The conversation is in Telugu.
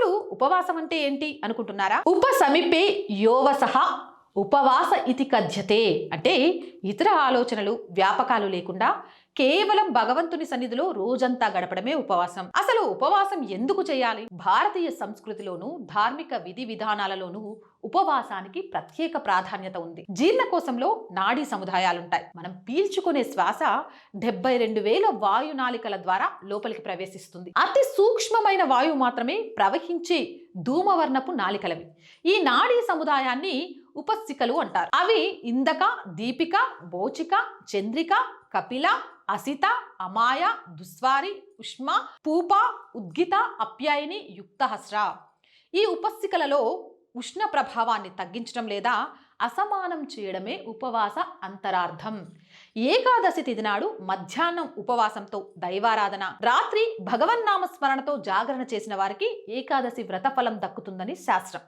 అసలు ఉపవాసం అంటే ఏంటి అనుకుంటున్నారా? ఉపసమిపే యోవసః ఉపవాస ఇతి కథ్యతే. అంటే ఇతర ఆలోచనలు వ్యాపకాలు లేకుండా కేవలం భగవంతుని సన్నిధిలో రోజంతా గడపడమే ఉపవాసం. అసలు ఉపవాసం ఎందుకు చేయాలి? భారతీయ సంస్కృతిలోను ధార్మిక విధి విధానాలలోనూ ఉపవాసానికి ప్రత్యేక ప్రాధాన్యత ఉంది. జీర్ణకోశంలో నాడీ సముదాయాలుంటాయి. మనం పీల్చుకునే శ్వాస 72,000 వాయునాళికల ద్వారా లోపలికి ప్రవేశిస్తుంది. అతి సూక్ష్మమైన వాయువు మాత్రమే ప్రవహించే ధూమవర్ణపు నాళికలవి. ఈ నాడీ సముదాయాన్ని ఉపస్థికలు అంటారు. అవి ఇందక, దీపిక, బోచిక, చంద్రిక, కపిల, అసిత, అమాయ, దుస్వారి, ఉష్మ, పూప, ఉద్గిత, అప్యాయిని, యుక్తహస్ర. ఈ ఉపస్థికలలో ఉష్ణ ప్రభావాన్ని తగ్గించడం లేదా అసమానం చేయడమే ఉపవాస అంతరార్థం. ఏకాదశి తిథి నాడు మధ్యాహ్నం ఉపవాసంతో దైవారాధన, రాత్రి భగవన్నామ స్మరణతో జాగరణ చేసిన వారికి ఏకాదశి వ్రతఫలం దక్కుతుందని శాస్త్రం.